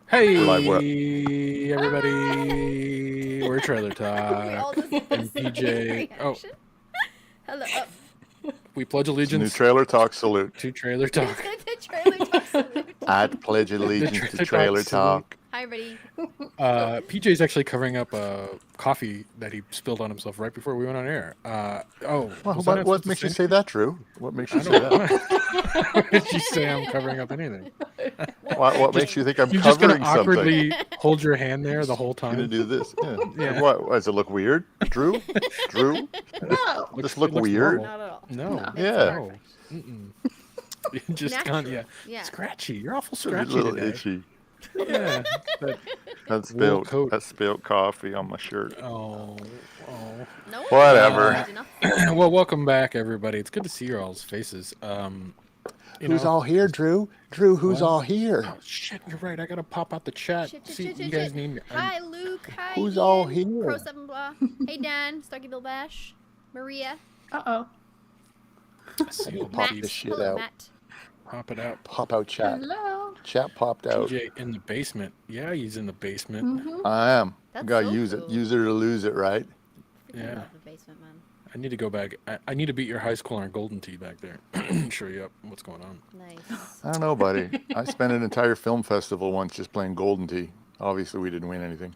Hey, everybody! We're Trailer We all Talk. just did And the same PJ. Oh, reaction. Hello. we pledge It's a new allegiance Trailer Talk salute. to Trailer Talk. The Trailer Talk salute. I'd pledge allegiance to Trailer Trailer Talk Talk. Hi, everybody. PJ's actually covering up a coffee that he spilled on himself right before we went on air. Well, was I not what supposed to makes you say say that, Drew? What makes you I say don't that? know. Why did you say I'm covering up anything? What makes you think I'm You're just going covering to something? awkwardly hold your hand there the whole I'm gonna time? do this. Yeah. Yeah. What? Does it look weird, Drew? Drew? No. Does this look It looks weird? normal. Not at all. No. Yeah. No. Mm-mm. You just Natural. can't, Yeah. Scratchy. You're awful It's a scratchy little today. itchy. Yeah. That Wool coat. spilled coffee on my shirt. Oh. No one Whatever. knows enough. Well, welcome back, everybody. It's good to see your all's faces. Who's all here, Drew? Drew, who's all here? Oh, shit, you're right. I gotta pop out the chat. See, you guys need me. Hi, Luke. Hi, Who's Ian. all here? Pro 7 blah. Hey, Dan. Starkey Bill Bash. Maria. Uh-oh. See, you'll Matt. pop, this shit Hello, out. Matt. pop it out. Pop out chat. Hello. Chat popped out. PJ in the basement. Yeah, he's in the basement. Mm-hmm. I am. That's Gotta so use cool. it. Use it or lose it, right? Forget Yeah. about the basement, man. I need to go back. I need to beat your high score on Golden Tee back there. Show you up what's going on. Nice. I don't know, buddy. I spent an entire film festival once just playing Golden Tee. Obviously, we didn't win anything.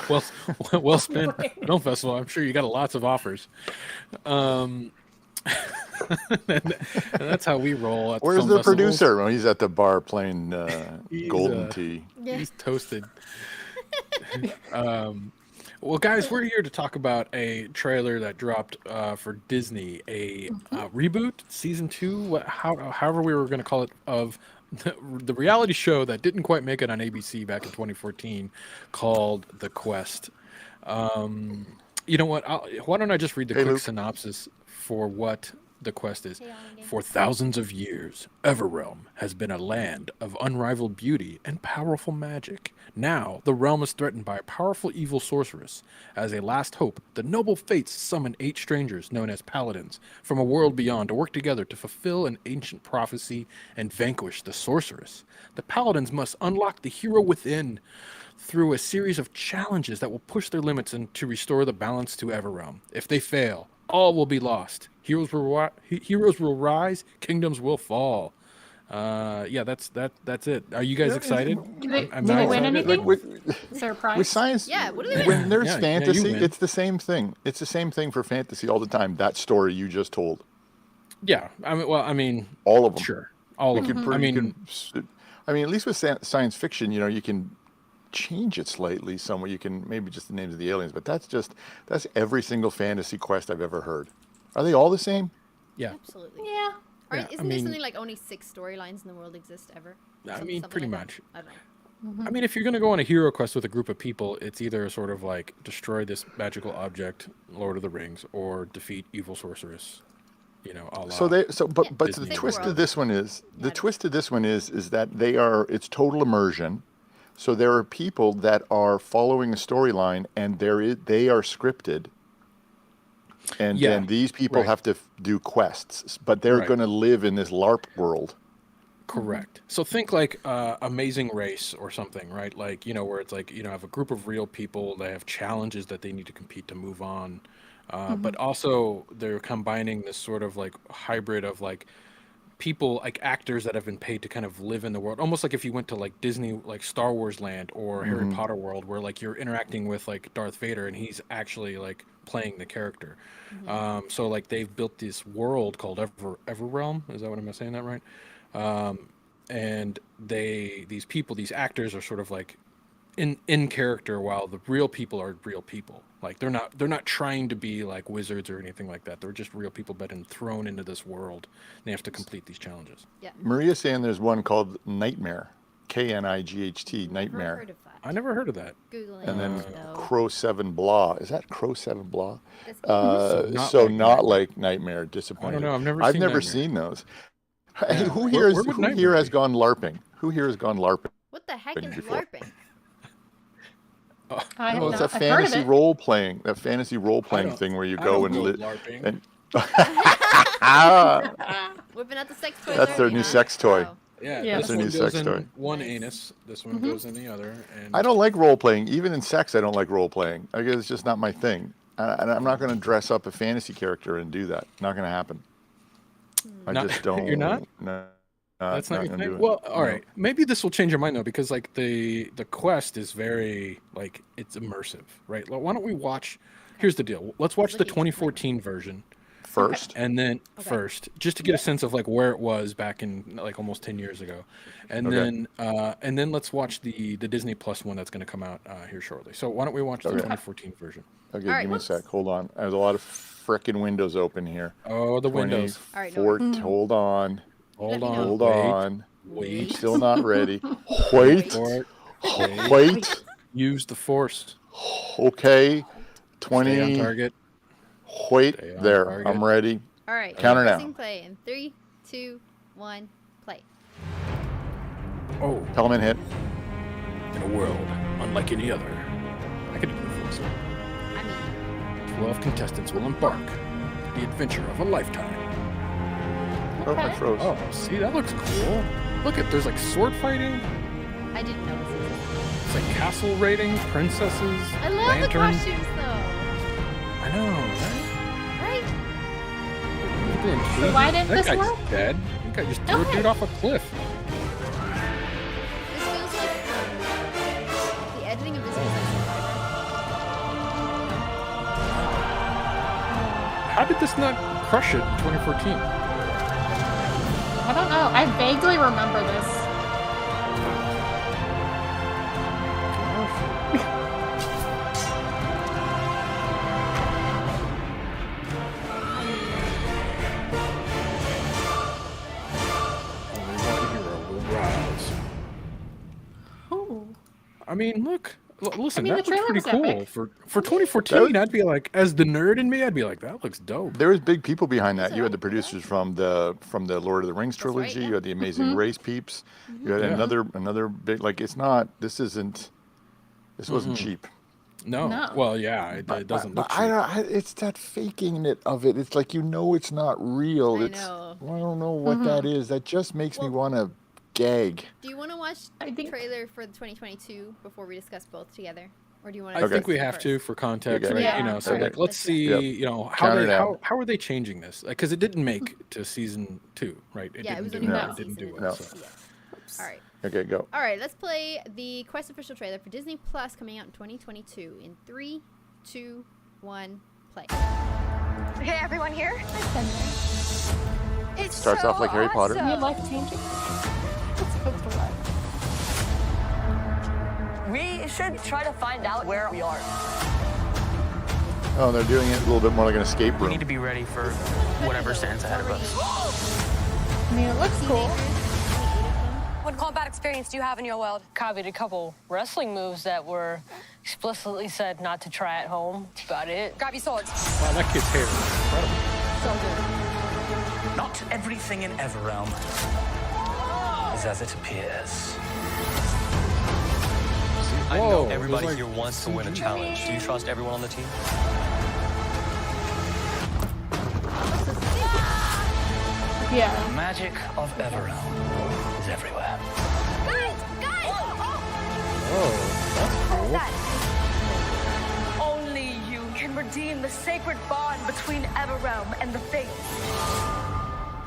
well spent film festival. I'm sure you got lots of offers. And that's how we roll. At Where's film the festivals. producer? Oh, he's at the bar playing He's, Golden Tee. Yeah. He's toasted. Well, guys, we're here to talk about a trailer that dropped for Disney, a reboot, season 2, however we were going to call it, of the reality show that didn't quite make it on ABC back in 2014, called The Quest. You know what? Why don't I just read the quick Luke. synopsis for what The Quest is? Hey, Alan. For thousands of years, Everrealm has been a land of unrivaled beauty and powerful magic. Now, the realm is threatened by a powerful evil sorceress. As a last hope, the noble fates summon 8 strangers, known as paladins, from a world beyond to work together to fulfill an ancient prophecy and vanquish the sorceress. The paladins must unlock the hero within through a series of challenges that will push their limits and to restore the balance to Everrealm. If they fail, all will be lost. Heroes will rise, kingdoms will fall. Yeah, that's it. Are you guys excited? Do they I'm win excited. anything? With Is there a prize? science, Yeah, what do they when there's Yeah, you fantasy, win. it's the same thing. It's the same thing for fantasy all the time. That story you just told. Yeah, I mean, All of them. sure, all of You them. can, I mean, at least with science fiction, you can change it slightly somewhere. You can maybe just the names of the aliens, but that's every single fantasy quest I've ever heard. Are they all the same? yeah, Absolutely. Yeah. Yeah, Isn't I there mean- something like only 6 storylines in the world exist ever? Something pretty like much. that? I don't know. I mean, if you're gonna go on a hero quest with a group of people, it's either sort of like destroy this magical object, Lord of the Rings, or defeat evil sorceress. A la, But the Disney twist World. of this one is Yeah. that it's total immersion. So there are people that are following a storyline, and they are scripted. And Yeah, then these people right. have to do quests, but they're Right. going to live in this LARP world. correct. So think like Amazing Race or something, right? Like where it's like have a group of real people. They have challenges that they need to compete to move on, but also they're combining this sort of like hybrid of like people, like actors that have been paid to kind of live in the world, almost like if you went to like Disney, like Star Wars Land or Harry Potter World, where like you're interacting with like Darth Vader and he's actually like playing the character. So like they've built this world called Everrealm. Is that what I'm saying that right? And these people, these actors are sort of like in character, while the real people are real people. Like they're not trying to be like wizards or anything like that. They're just real people that have been thrown into this world and they have to complete these challenges. Yeah. Maria's saying there's one called Nightmare, Knight, Never Nightmare. heard of that. I never heard of that. Googling And then it, though. Crow 7 Blah. Is that Crow 7 Blah? That's So Not like Nightmare. I Disappointing. don't know. I've never I've seen never Nightmare. seen those. Yeah. Hey, who Where- here where would who Nightmare here has be? gone LARPing? Who here has gone LARPing? What the heck is before. LARPing? I have Well, it's a not. I've heard of fantasy it. role playing. That fantasy role I playing don't- thing where you I go don't and know LARPing. and ah, Whipping out the sex toy. that's their new sex toy. Oh. Yeah, Yeah. this That's a one new goes sex in toy. one Nice. anus. This one goes in the other. And I don't like role playing. Even in sex, I don't like role playing. I guess it's just not my thing. And I'm not going to dress up a fantasy character and do that. Not going to happen. I Not- just don't. you're not? No, That's not your gonna do thing. it. Well, all No. right. Maybe this will change your mind though, because like the quest is very like it's immersive, right? Like, why don't we watch? Here's the deal. Let's watch the Looking at 2014 version, First, and then Okay. first, just to get a sense of like where it was back in like almost 10 years ago, and Okay. then let's watch the Disney Plus one that's going to come out here shortly. So why don't we watch the Okay. 2014 version? okay, All right. give me a sec. Hold on. There's a lot of frickin' windows open here. Oh, the windows. All right, no worries. Hold on. Hold me on. know. Hold wait, on. Wait. Still not ready. Wait. Wait. Wait. Use the force. Okay. Stay on 20. target. Wait. Stay on There. target. I'm ready. All right. Counter now. Pressing play in 3, 2, 1, play. Oh, Element hit. in a world unlike any other. I could do the full circle. I mean, 12 contestants will embark the adventure of a lifetime. Oh, I Okay. froze. Oh, see, that looks cool. Look at, there's like sword fighting. I didn't know this existed. It's like castle raiding, princesses, I love lanterns. the costumes though. I know, right? Right? So why didn't that this guy's work? dead. That guy just threw a dude off a cliff. This feels like the editing of this feels like How did this not crush it in 2014? I don't know. I vaguely remember this. Only one hero will rise. Ooh. I mean, look. Listen, mean, that the looks trailer pretty was cool. epic. For 2014, I'd be like, as the nerd in me, I'd be like, that looks dope. There was big people behind that. So, You had the producers from the Lord of the Rings That's right, trilogy. yeah. You had the Amazing Race peeps. You had Yeah. another big, like, it's not. This wasn't cheap. No. No. Well, yeah, it doesn't look But cheap. it's that faking it of it. It's like it's not real. I It's know. I don't know what that is. That just makes me Well- want to gag. Do you want to watch I the think- trailer for the 2022 before we discuss both together? Or do you want I to think we have to for context, Okay. right? Yeah. You know, so Okay. like, let's see, Yep. how Count it out. how are they changing this? Because it didn't make to season 2, right? Yeah, it was didn't only do one it. It didn't do season. well. No. So. All right. Okay, go. All right, let's play the Quest official trailer for Disney Plus coming out in 2022 in 3, 2, 1, play. Hey, everyone here. I've been there. It's Starts so off like Harry Potter. Your life changing. Let's hope for life. We should try to find out where we are. Oh, they're doing it a little bit more like an escape We room. need to be ready for whatever stands ahead of us. I mean, it looks cool. What combat experience do you have in your world? Copied a couple wrestling moves that were explicitly said not to try at home. That's about it. Grab your swords. Wow, that kid's hair is incredible. Not everything in Everrealm is as it appears. I Whoa, know there's everybody like here wants to win a challenge. Do you trust everyone on the team? Yeah. The magic of Everrealm is everywhere. Guys! Oh, that's cool. That. Only you can redeem the sacred bond between Everrealm and the Fates.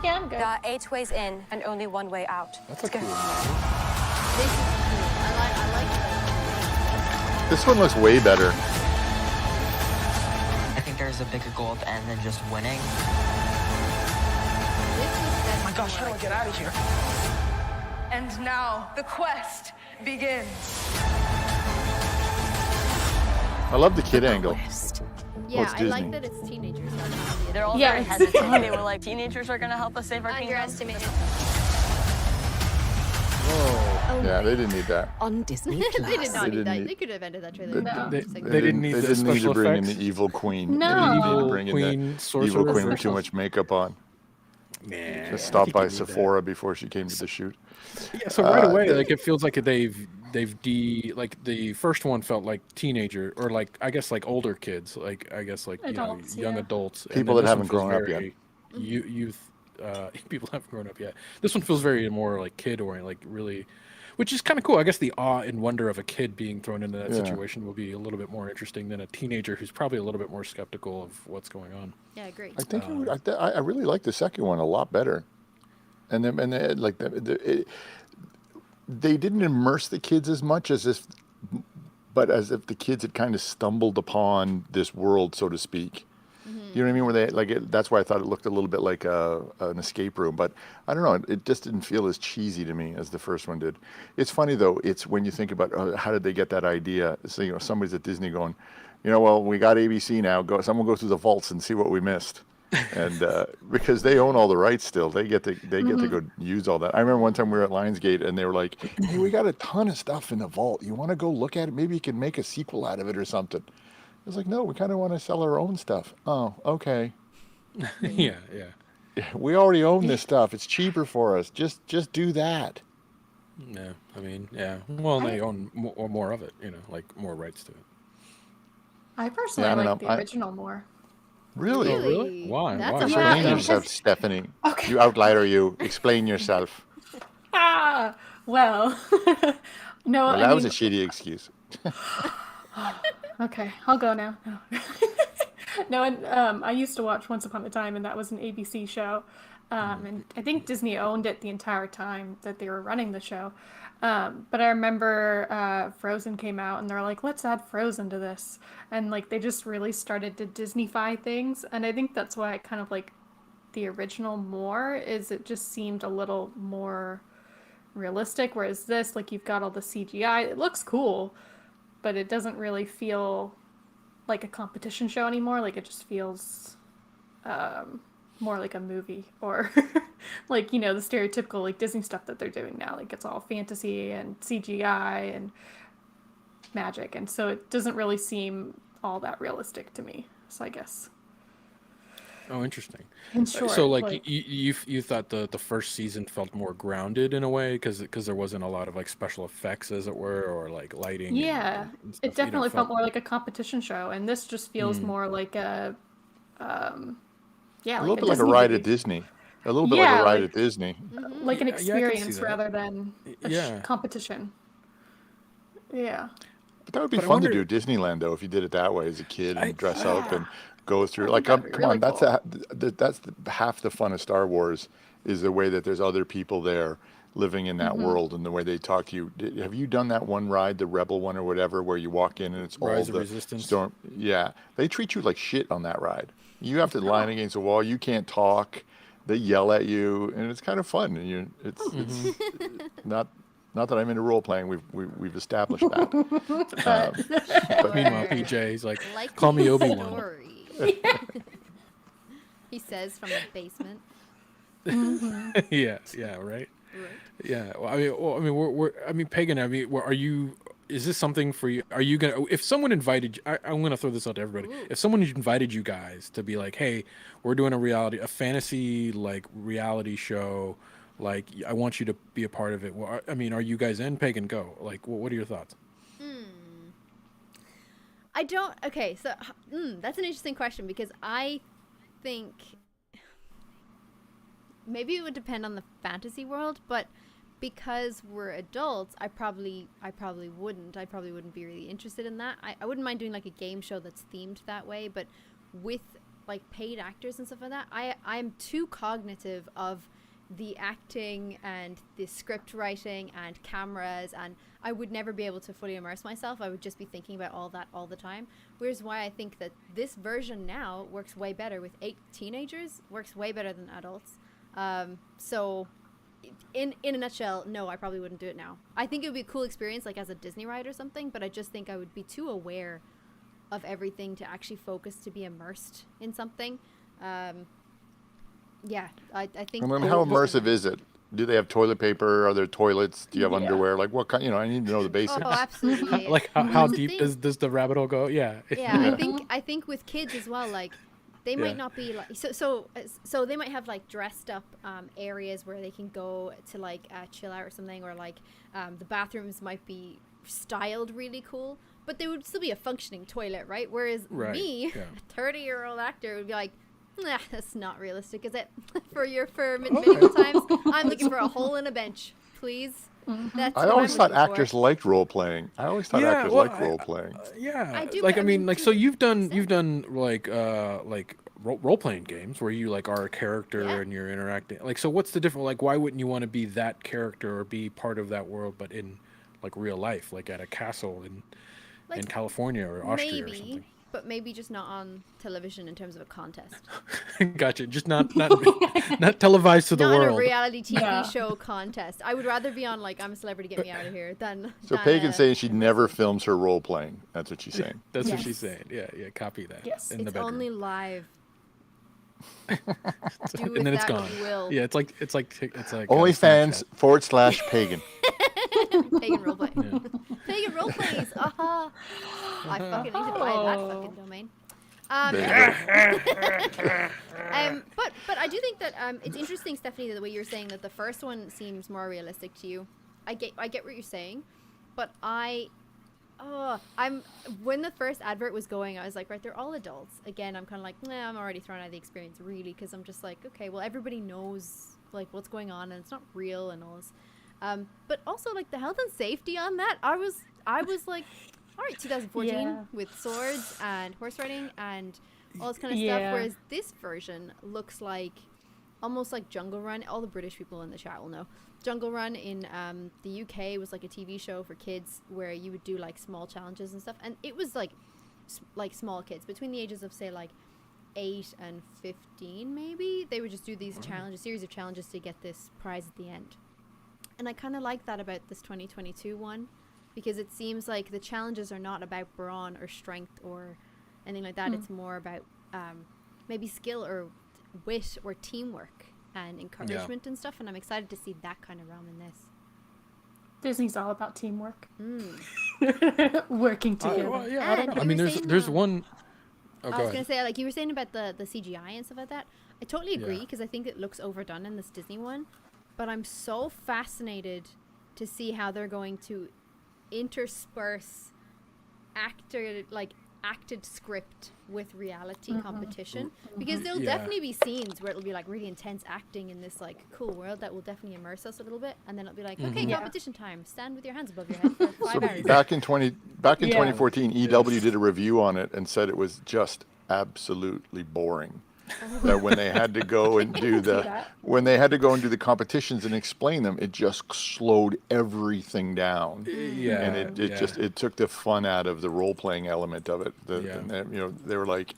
Yeah, I'm good. There are 8 ways in and only 1 way out. That's a cool one. This is cool. I like This one looks way better. I think there's a bigger goal at the end than just winning. this. Oh my gosh, how do I get out of here? And now the quest begins. I love the kid angle. Yeah, it's I like Disney. that it's teenagers. They're all Yeah, very it's- hesitant. They were like, teenagers are gonna help us save our kingdom. Underestimated. Whoa. Yeah, they didn't need that. On Disney they did Plus. not They need didn't that. need- They could have ended that trailer. They, No. they, Just like They didn't need they the didn't need to special bring in effects? the evil queen. No. They didn't need to Evil bring in queen, the evil sorcerer queen with too versus- much makeup on. Man, Just I stopped think by you need that. Sephora before she came to the shoot. Yeah, so right away, they- like it feels like they've like the first one felt like teenager or like I guess like older kids, like I guess like Adults, young yeah. adults. And People then that this one haven't feels grown up yet. very youth people haven't grown up yet. This one feels very more like kid oriented, like really, which is kind of cool. I guess the awe and wonder of a kid being thrown into that situation will be a little bit more interesting than a teenager who's probably a little bit more skeptical of what's going on. Yeah, I agree. I think I really like the second one a lot better, and then like they didn't immerse the kids as much as if the kids had kind of stumbled upon this world, so to speak. You know what I mean? Where they that's why I thought it looked a little bit like an escape room, but I don't know. It just didn't feel as cheesy to me as the first one did. It's funny though. It's when you think about how did they get that idea? So somebody's at Disney going, well, we got ABC now. Someone go through the vaults and see what we missed, and because they own all the rights still, they get to go use all that. I remember one time we were at Lionsgate and they were like, "Hey, we got a ton of stuff in the vault. You want to go look at it? Maybe you can make a sequel out of it or something." I was like, no, we kind of want to sell our own stuff. Oh, okay. Yeah. We already own this stuff. It's cheaper for us. Just do that. Yeah, I mean, yeah. Well, they own more of it, like more rights to it. I personally like the original more. Really? Oh, really? Why? That's Why? a Explain hard yourself, Stephanie. Okay. You outlier, you. Explain yourself. Well, no. Well, that was a shitty excuse. Okay, I'll go now. No, and I used to watch Once Upon a Time, and that was an ABC show. And I think Disney owned it the entire time that they were running the show. But I remember Frozen came out, and they're like, let's add Frozen to this. And like they just really started to Disney-fy things. And I think that's why I kind of like the original more, is it just seemed a little more realistic. Whereas this, like you've got all the CGI, it looks cool, but it doesn't really feel like a competition show anymore. Like it just feels more like a movie, or like, the stereotypical like Disney stuff that they're doing now. Like it's all fantasy and CGI and magic. And so it doesn't really seem all that realistic to me. So I guess. Oh, interesting. In short, so like you thought the first season felt more grounded in a way because there wasn't a lot of like special effects, as it were, or like lighting. Yeah, and stuff, it definitely felt more like a competition show, and this just feels more like a a like little a bit like a Disney ride movie. at Disney. A little bit like a ride at Disney. Like an Yeah, I can see experience that. rather than a competition. Yeah. But that would be But I fun to wonder- do Disneyland though, if you did it that way as a kid and dress up and go through. Like, that'd be come really on, that's cool. that's half the fun of Star Wars is the way that there's other people there living in that world and the way they talk to you. Have you done that one ride, the Rebel one or whatever, where you walk in and it's all Rise of the Resistance? storm? Yeah, they treat you like shit on that ride. You have to line against a wall. You can't talk. They yell at you, and it's kind of fun. And it's not that I'm into role playing. We've established that. But meanwhile, PJ, he's like, call me Obi-Wan. Story. He says from the basement. Yeah, right. Yeah, well, I mean, Pagan. I mean, are you? Is this something for you? Are you gonna? If someone invited, I'm gonna throw this out to everybody. If someone invited you guys to be like, hey, we're doing a fantasy like reality show, like I want you to be a part of it. Well, I mean, are you guys in? Pagan, go. Like, what are your thoughts? I don't. Okay, so that's an interesting question because I think maybe it would depend on the fantasy world, but because we're adults, I probably wouldn't. I probably wouldn't be really interested in that. I wouldn't mind doing like a game show that's themed that way, but with like paid actors and stuff like that, I'm too cognitive of the acting and the script writing and cameras, and I would never be able to fully immerse myself. I would just be thinking about all that all the time. Whereas why I think that this version now works way better with 8 teenagers, works way better than adults. So in a nutshell, no, I probably wouldn't do it now. I think it would be a cool experience like as a Disney ride or something, but I just think I would be too aware of everything to actually focus to be immersed in something. Yeah, I think. I mean, how immersive is it? Do they have toilet paper? Are there toilets? Do you have underwear? Like what kind? I need to know the basics. Oh, absolutely. Like how deep does the rabbit hole go? Yeah. Yeah, I think with kids as well, like they might not be like so they might have like dressed up areas where they can go to like chill out or something, or like the bathrooms might be styled really cool, but they would still be a functioning toilet, right? Whereas me, a 30-year-old actor, would be like, Nah, that's not realistic, is it? for medieval times, I'm looking for a hole in a bench, please. That's I what always I'm thought looking for. actors liked role playing. I always thought actors liked role playing. Yeah, I do, like but I mean, like so to you've done an like role playing games where you like are a character Yeah. and you're interacting. Like, so what's the difference? Like, why wouldn't you want to be that character or be part of that world, but in like real life, like at a castle in Like, California or Austria or maybe, something? but maybe just not on television in terms of a contest. Gotcha. Just not not televised to the Not in a world. reality TV Yeah. show contest. I would rather be on like I'm a Celebrity, get me out of here than. So than Pagan's a- saying she never films her role playing. That's what she's saying. That's what Yes. she's saying. Yeah, yeah. Copy that. Yes. In the It's bedroom. only live. Do with and then it's that gone. what you will. Yeah, it's like OnlyFans Snapchat. /Pagan. Pagan roleplay. Yeah. Pagan roleplays. Aha. I fucking need to buy that fucking domain. But I do think that it's interesting, Stephanie, the way you're saying that the first one seems more realistic to you. I get what you're saying, but when the first advert was going, I was like, right, they're all adults. Again, I'm kind of like, nah, I'm already thrown out of the experience, really, because I'm just like, okay, well, everybody knows like what's going on, and it's not real and all this. But also like the health and safety on that, I was like, all right, 2014 Yeah. with swords and horse riding and all this kind of stuff. Yeah. Whereas this version looks like almost like Jungle Run. All the British people in the chat will know. Jungle Run in the UK was like a TV show for kids where you would do like small challenges and stuff, and it was like small kids between the ages of say like 8 and 15 maybe. They would just do these challenges, series of challenges to get this prize at the end. And I kind of like that about this 2022 one, because it seems like the challenges are not about brawn or strength or anything like that. It's more about maybe skill or wit or teamwork and encouragement and stuff. And I'm excited to see that kind of realm in this. Disney's all about teamwork. Working together. Well, yeah, I don't And know. I you mean, were there's saying, one. Oh, I go was ahead. going to say, like you were saying about the CGI and stuff like that. I totally agree, Yeah. because I think it looks overdone in this Disney one. But I'm so fascinated to see how they're going to intersperse acted script with reality competition, because there'll Yeah. definitely be scenes where it'll be like really intense acting in this like cool world that will definitely immerse us a little bit, and then it'll be like, okay, Yeah. competition time, stand with your hands above your head for 5 So hours. back in 2014, E EW did a review on it and said it was just absolutely boring. That when they had to go and do the competitions and explain them, it just slowed everything down. Yeah, And it took the fun out of the role playing element of it. They were like,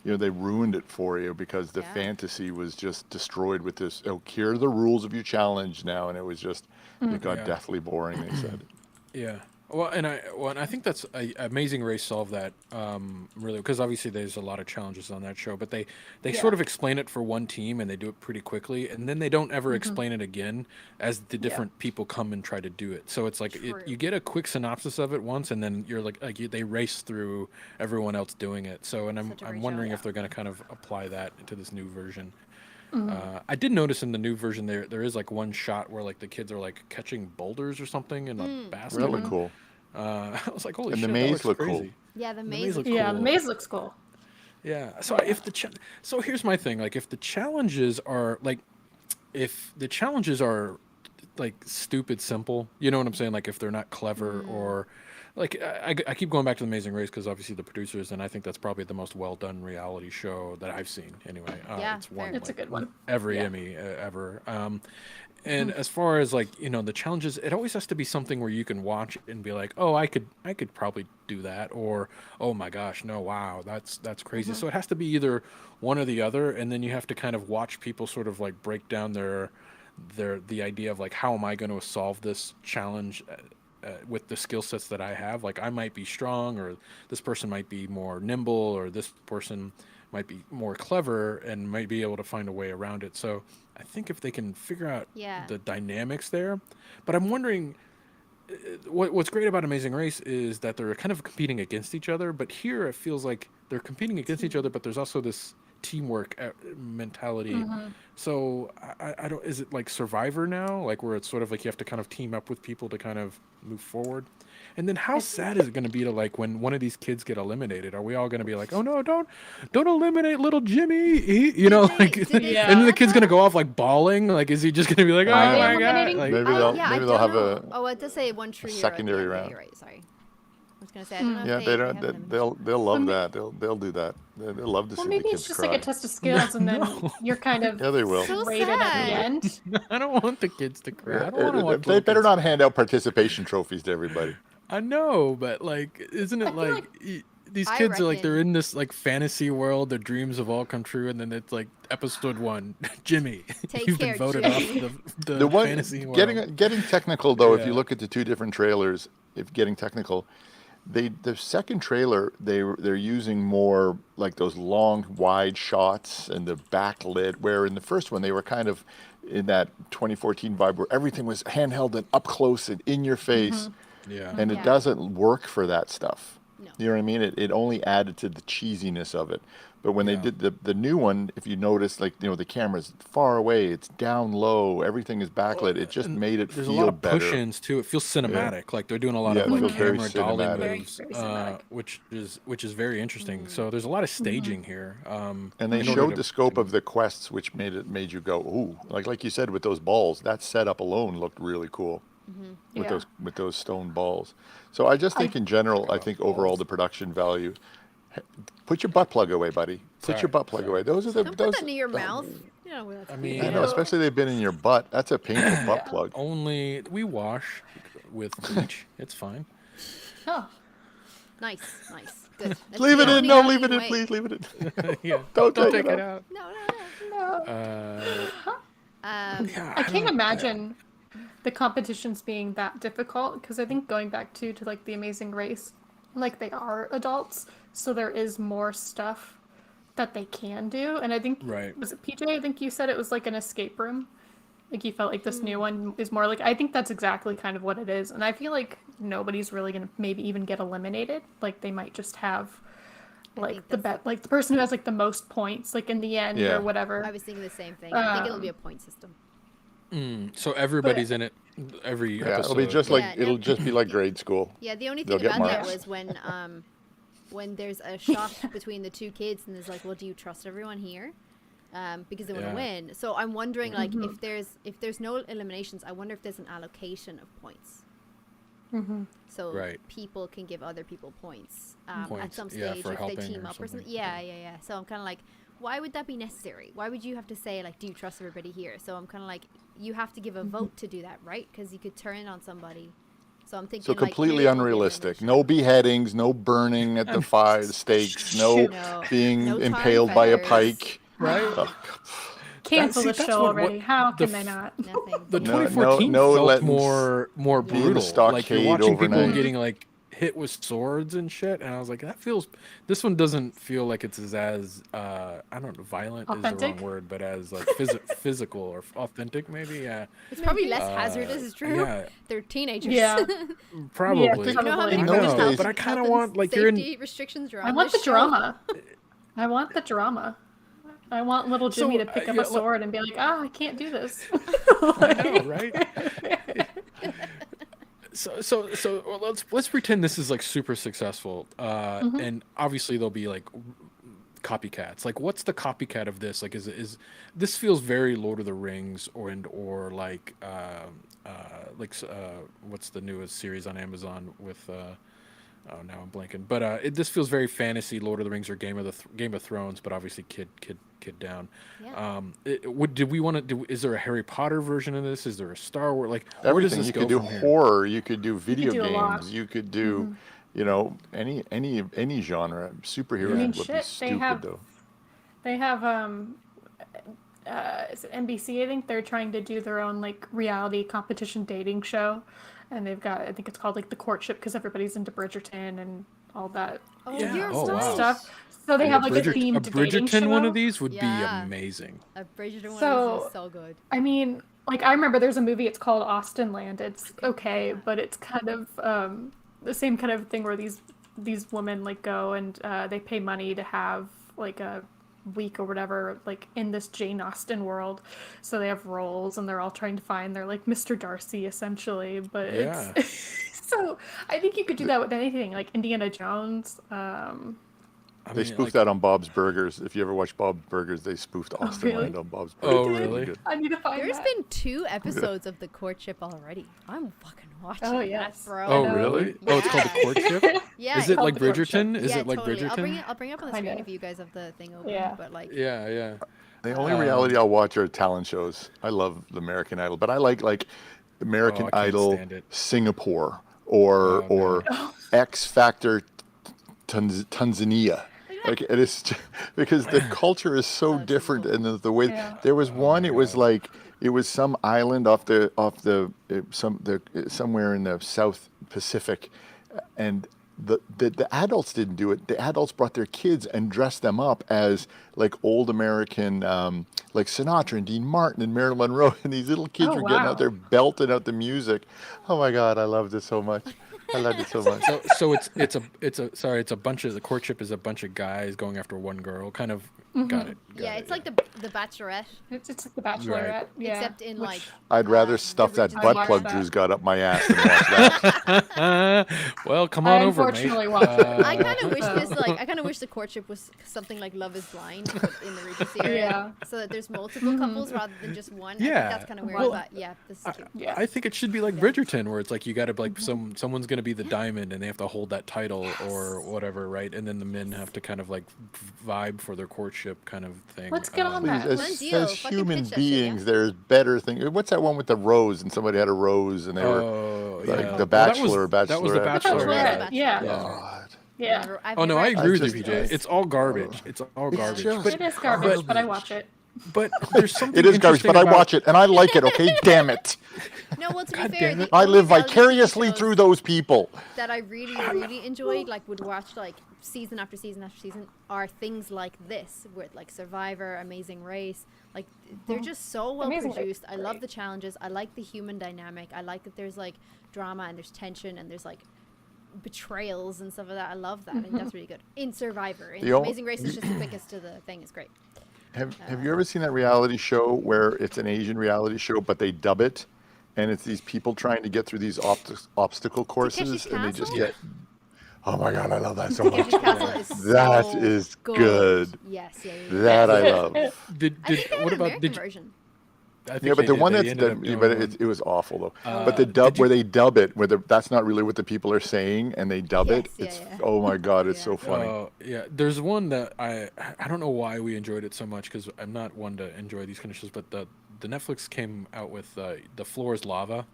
they ruined it for you because the fantasy was just destroyed with this. Oh, here are the rules of your challenge now, and it was just it got deathly boring. They said. Yeah. Well, and I think that's Amazing Race solved that really, because obviously there's a lot of challenges on that show, but they sort of explain it for one team and they do it pretty quickly, and then they don't ever explain it again as the different people come and try to do it. So it's like you get a quick synopsis of it once, and then you're they race through everyone else doing it. So, and I'm wondering if they're going to kind of apply that into this new version. I did notice in the new version there is like one shot where like the kids are like catching boulders or something in a basket. Really cool. I was like, holy And shit, the that maze looks looked crazy. cool. Yeah, the maze looks Yeah, cool. the maze looks cool. Yeah. So if so here's my thing. Like if the challenges are like stupid simple, you know what I'm saying? Like if they're not clever or like I keep going back to The Amazing Race because obviously the producers, and I think that's probably the most well done reality show that I've seen anyway. Yeah, It's won It's a good one. every Emmy ever. And as far as like the challenges, it always has to be something where you can watch and be like, oh, I could probably do that, or oh my gosh, no, wow, that's crazy. So it has to be either one or the other, and then you have to kind of watch people sort of like break down the idea of like, how am I going to solve this challenge with the skill sets that I have? Like I might be strong, or this person might be more nimble, or this person might be more clever and might be able to find a way around it. So I think if they can figure out the dynamics there, but I'm wondering, what's great about Amazing Race is that they're kind of competing against each other, but here it feels like they're competing against each other, but there's also this teamwork mentality. So I don't. Is it like Survivor now, like where it's sort of like you have to kind of team up with people to kind of move forward? And then how sad is it going to be to like when one of these kids get eliminated? Are we all going to be like, oh no, don't eliminate little Jimmy? You know, like, and then the kid's going to go off like bawling. Like, is he just going to be like, oh my god? Like, maybe they'll have a. Oh, it does say one true hero secondary at the end. round. Yeah, you're right. Sorry. I was gonna say I don't know. Yeah, if they have don't. them. They'll love that. They'll do that. They'll love to see the maybe kids it's just cry. like a test of skills, and then you're kind of Yeah, they will. So rated at the sad. end. I don't want the kids to cry. I don't want to watch They better not hand out participation trophies to everybody. I know, but like, isn't it like these kids are like they're in this like fantasy world, their dreams have all come true, and then it's like episode 1, Jimmy, you've been voted off the one fantasy world. getting technical though. If you look at the two different trailers, if getting technical, the second trailer they're using more like those long wide shots and the backlit, where in the first one they were kind of in that 2014 vibe where everything was handheld and up close and in your face. And it doesn't work for that stuff. No. You know what I mean? It only added to the cheesiness of it. But when they did the new one, if you notice, like, you know, the camera's far away, it's down low, everything is backlit. It just made it There's feel a lot of better. push-ins too. It feels cinematic. Like they're doing a lot Yeah, of it like feels very camera dolly cinematic. moves, Very cinematic. which is very interesting. So there's a lot of staging here. And they in order showed to- the scope of the quests, which made you go, ooh, like you said with those balls. That setup alone looked really cool. With those stone balls. So I just think in general, I think overall the production value. Put your butt plug away, buddy. Put your butt plug away. Those are the. Don't those, put that near your mouth. You know where that's I mean, I know, especially they've been in your butt. That's a painful butt plug. only we wash with bleach. It's fine. Oh, nice. Good. That's Leave the it in. only No, healthy leave it in, way. please. Leave it in. Yeah, Don't take take it it out. No. Yeah, I can't imagine the competitions being that difficult, because I think going back to like The Amazing Race, like they are adults, so there is more stuff that they can do. And I think was it PJ? I think you said it was like an escape room. Like you felt like this new one is more like, I think that's exactly kind of what it is. And I feel like nobody's really gonna maybe even get eliminated. Like they might just have like the like the person who has like the most points, like in the end or whatever. I was thinking the same thing. I think it'll be a point system. So everybody's in it every episode. It'll be just like it'll just be like grade school. Yeah, the only They'll thing get about that marks. was when there's a shot between the two kids and there's like, well, do you trust everyone here? Because they want to win. So I'm wondering, like, if there's no eliminations, I wonder if there's an allocation of points. So people can give other people points at some stage for if they helping team or up or something. something. Yeah. So I'm kind of like, why would that be necessary? Why would you have to say, like, do you trust everybody here? So I'm kind of like, you have to give a vote to do that, right? Because you could turn on somebody. So I'm thinking, So completely like, unrealistic. No beheadings, no burning at the fire stakes, no being impaled by a pike. Right? Cancel the that's show what- already. How can they not? Nothing. The No- 2014 no felt letting more be in the brutal. Like stockade you're watching overnight. people getting like hit with swords and shit, and I was like, this one doesn't feel like it's as I don't know, violent is the Authentic? wrong word, but as like physical or authentic maybe. Yeah, It's probably less hazardous, it's true. yeah. They're teenagers. Yeah. probably. Yeah, You know how many In health those days- but I kind of and want like you're in. safety restrictions are I on want the this show? drama. I want the drama. I want little Jimmy So, to pick up yeah, a sword and be like, I can't do this. I know, right? So well, let's pretend this is like super successful, and obviously there'll be like copycats. Like, what's the copycat of this? Like, is this feels very Lord of the Rings or like what's the newest series on Amazon with oh, now I'm blanking. But this feels very fantasy, Lord of the Rings or Game of Thrones, but obviously kid down. Yeah. Do we want to do? Is there a Harry Potter version of this? Is there a Star Wars? Like, where does Everything. this You go could do from here? horror. You could do video do a lot. games. You could do, you know, any genre. Superheroes I mean, would be shit, stupid though. They have is it NBC? I think they're trying to do their own like reality competition dating show, and they've got, I think it's called like The Courtship, because everybody's into Bridgerton and all that Oh, Yeah. you're Oh, wow. stuff. So they have like a themed a dating Bridgerton show. one of these would Yeah. be amazing. A Bridgerton one So- is so good. I mean, like I remember there's a movie. It's called Austin Land. It's okay, but it's kind of the same kind of thing where these women like go and they pay money to have like a week or whatever, like in this Jane Austen world. So they have roles and they're all trying to find their like Mr. Darcy essentially. But Yeah. it's so I think you could do that with anything, like Indiana Jones. I They mean, spoofed like, that on Bob's Burgers. If you ever watch Bob's Burgers, they spoofed Austin really? Land on Bob's Oh, Burgers. really? Good. I need to find There's that. been 2 episodes of the courtship already. I'm fucking watching Oh, that, yes. bro. oh, know. really? Oh, it's called the courtship. Yeah. Is it called like the courtship. Bridgerton? Is yeah, it like totally. Bridgerton? I'll bring it up on the Kinda. screen if you guys have the thing open. Yeah. But like, Yeah, yeah. The only reality I'll watch are talent shows. I love the American Idol, but I like American Oh, I can't Idol stand it. Singapore or Oh, no. X Factor Tanzania. Like it is because the culture is so different, and the way Yeah. there was one. It was like it was some island somewhere in the South Pacific, and the adults didn't do it. The adults brought their kids and dressed them up as like old American, like Sinatra and Dean Martin and Marilyn Monroe, and these little kids Oh, were getting wow. out there belting out the music. Oh my God, I loved it so much. I loved it so much. So it's a bunch of the courtship is a bunch of guys going after one girl. Kind of got it. yeah, it's like the Bachelorette, It's like the Bachelorette. Yeah. except in Which- like. I'd rather stuff that original butt watch plug that. Drew's got up my ass than watch that. Well, come I on over, mate. unfortunately watched it. I kind of wish I kind of wish the courtship was something like Love Is Blind but in the Regency area, Yeah. so that there's multiple couples rather than just one. I Yeah. think that's kind of weird, Well, but yeah, this is cute. Yeah. I think it should be like Bridgerton, where it's like you got to like someone's gonna be the diamond, and they have to hold that title or whatever, right? And then the men have to kind of like vibe for their courtship kind of thing. Let's get on that. As, Let's deal. as Fucking human pitch that shit, yeah. beings, there's better things. What's that one with the rose? And somebody had a rose, and they were Oh, like yeah. The Well, that was- Bachelor, that was The Bachelorette. Bachelor, Bachelorette, yeah. Yeah. God. Yeah. Oh no, I agree with you, just- PJ. It's all garbage. It's all garbage. just- But It is garbage, but I watch it. but there's something. It is garbage, but I interesting watch it and I like it. Okay, damn it! No, well, to be God fair, damn the it. I only live reality TV vicariously shows through those people. that I really enjoyed, like would watch like season after season after season, are things like this, with like Survivor, Amazing Race. Like they're just so well Amazing Race produced. is I love great. the challenges. I like the human dynamic. I like that there's like drama and there's tension and there's like betrayals and stuff like that. I love that. I think that's really good. In Survivor, in The ol- Amazing Race is just the quickest to the thing. It's great. Have you ever seen that reality show where it's an Asian reality show, but they dub it, and it's these people trying to get through these obstacle courses, and they just Castle? get. Oh my God, I love that so much. Takeshi's Castle is That so is good. Yes, yeah. That I love. Did I think they had what an about American did you, version. I think Yeah, but they the did. one They that's ended up the, doing but one. it was awful though. But the did dub you- where they dub it, that's not really what the people are saying, and they dub it. Yes, yeah, It's yeah. oh my God, it's Yeah. so funny. Oh yeah, there's one that I don't know why we enjoyed it so much, because I'm not one to enjoy these kind of shows, but the Netflix came out with The Floor is Lava.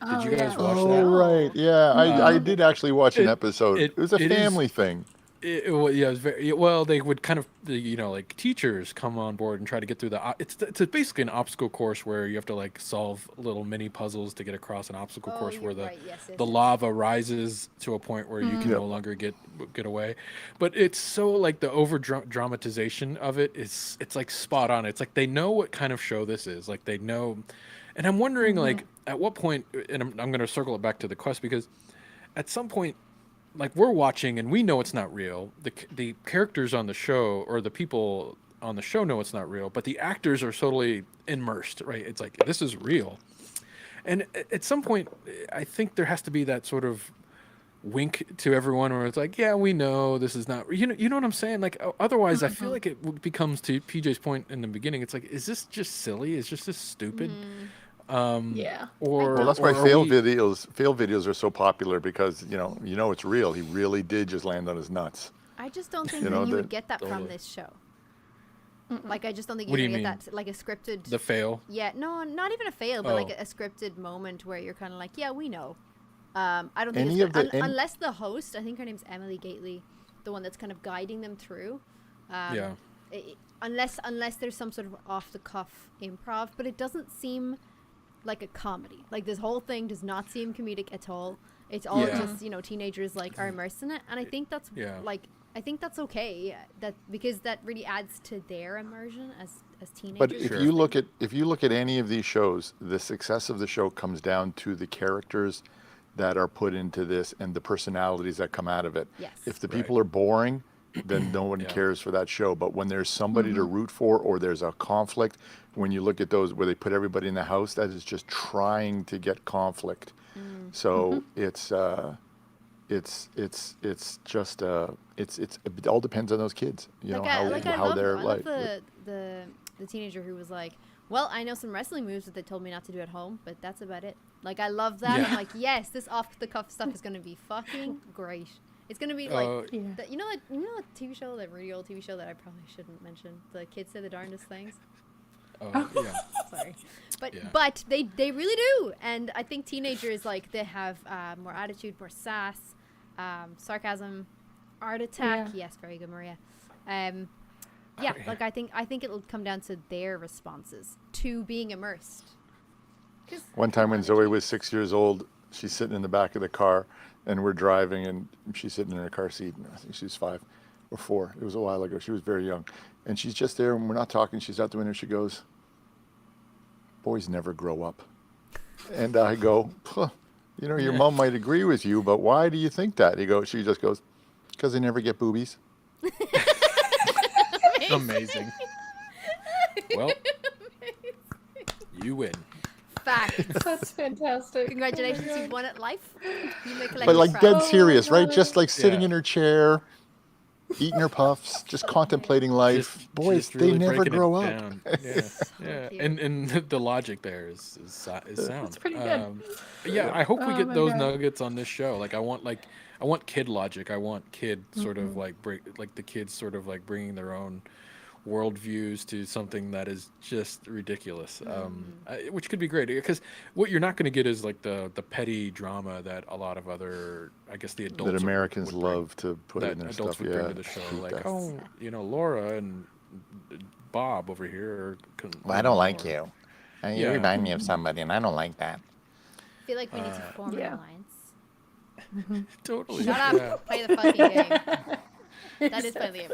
Did you guys watch Oh that? right, yeah, I did actually watch an episode. It was a it is- family thing. Yeah, it was very well. They would kind of, like teachers come on board and try to get through it's basically an obstacle course where you have to like solve little mini puzzles to get across an obstacle course where the right. Yes, the lava rises to a point where you can no longer get away. But it's so like the over dramatization of it is it's like spot on. It's like they know what kind of show this is. Like they know, and I'm wondering like at what point, and I'm going to circle it back to the quest, because at some point, like we're watching and we know it's not real. The characters on the show or the people on the show know it's not real, but the actors are totally immersed, right? It's like this is real. And at some point, I think there has to be that sort of wink to everyone where it's like, yeah, we know this is not, you know what I'm saying? Like otherwise, I feel like it becomes, to PJ's point in the beginning, it's like, is this just silly? Is just this stupid? Yeah. Or Well, that's why or are fail we- videos are so popular, because you know it's real. He really did just land on his nuts. I just don't think You that know, you the- would get that from Totally. this show. Like, I just don't think What you're do gonna you get that, like a scripted. the fail? Yeah, no, not even a fail, but like Oh. a scripted moment where you're kind of like, yeah, we know. I don't think Any it's of gonna, the- any- unless the host, I think her name's Emily Gately, the one that's kind of guiding them through. Yeah. Unless there's some sort of off the cuff improv, but it doesn't seem like a comedy. Like this whole thing does not seem comedic at all. It's all Yeah. just teenagers like are immersed in it, and I think that's Yeah. like I think that's okay. That because that really adds to their immersion as teenagers. But if Sure. you look at any of these shows, the success of the show comes down to the characters that are put into this and the personalities that come out of it. Yes. If the people are boring, then no one Yeah. cares for that show. But when there's somebody to root for, or there's a conflict, when you look at those where they put everybody in the house, that is just trying to get conflict. So it's just it all depends on those kids. You know how they're I love the teenager who was like, well, I know some wrestling moves that they told me not to do at home, but that's about it. Like, I love that. Yeah. I'm like, yes, this off the cuff stuff is gonna be fucking great. It's gonna be like, you know that TV show, that really old TV show that I probably shouldn't mention. The kids say the darndest things. Oh, yeah. Sorry, but Yeah. but they really do, and I think teenagers, like, they have more attitude, more sass, sarcasm, art attack. Yeah. Yes, very good, Maria. Like I think it'll come down to their responses to being immersed. One time when Zoe was 6 years old, she's sitting in the back of the car, and we're driving, and she's sitting in her car seat, and I think she was 5 or 4. It was a while ago. She was very young. And she's just there, and we're not talking. She's out the window. She goes, boys never grow up. And I go, you know, your mom might agree with you, but why do you think that? She just goes, because they never get boobies. Amazing. Well, you win. Facts. That's fantastic. Congratulations, you've won at life. You may collect But like your dead prize. serious, right? God. Just like sitting Yeah. in her chair, eating her puffs, just contemplating life. Boys, Just they really never breaking it grow up. down. Yeah, yeah. cute. And the logic there is sound. That's pretty good. Yeah, I hope we Oh get my those God. nuggets on this show. Like I want kid logic. I want kid sort of like the kids sort of like bringing their own worldviews to something that is just ridiculous, which could be great, because what you're not going to get is like the petty drama that a lot of other, I guess, the adults That Americans would bring, love to put that in their adults stuff. would bring Yeah. to the show, Hate like, that. oh, you know, Laura and Bob over here are Well, I don't like you. And you Yeah. remind me of somebody, and I don't like that. I feel like we need to form yeah. an alliance. totally. Shut up. Yeah. Play the fucking game. That is play the game.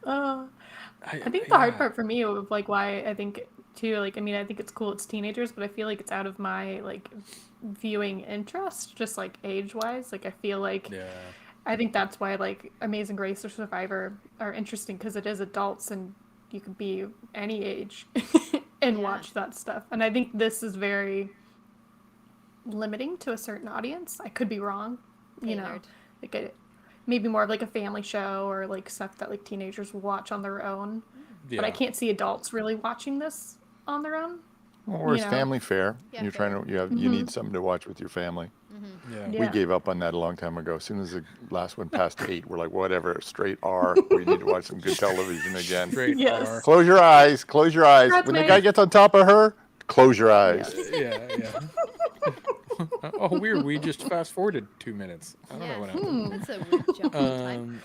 I think the hard part for me of like why I think too, like, I mean, I think it's cool it's teenagers, but I feel like it's out of my like viewing interest, just like age wise. Like I feel like I think that's why like Amazing Race or Survivor are interesting, because it is adults and you could be any age and watch that stuff. And I think this is very limiting to a certain audience. I could be wrong, you know, like maybe more of like a family show or like stuff that like teenagers will watch on their own. But I can't see adults really watching this on their own. Or it's know? family fare. Yeah, You're fair. trying to, you need something to watch with your family. Yeah. We gave up on that a long time ago. As soon as the last one passed 8, we're like, whatever, straight R. We need to watch some good television again. Straight Yes. R. Close your eyes. Close your eyes. Congrats, When the mate. guy gets on top of her, close your eyes. Yeah. Oh, weird. We just fast forwarded 2 minutes. I don't know what happened. That's a weird jump in time.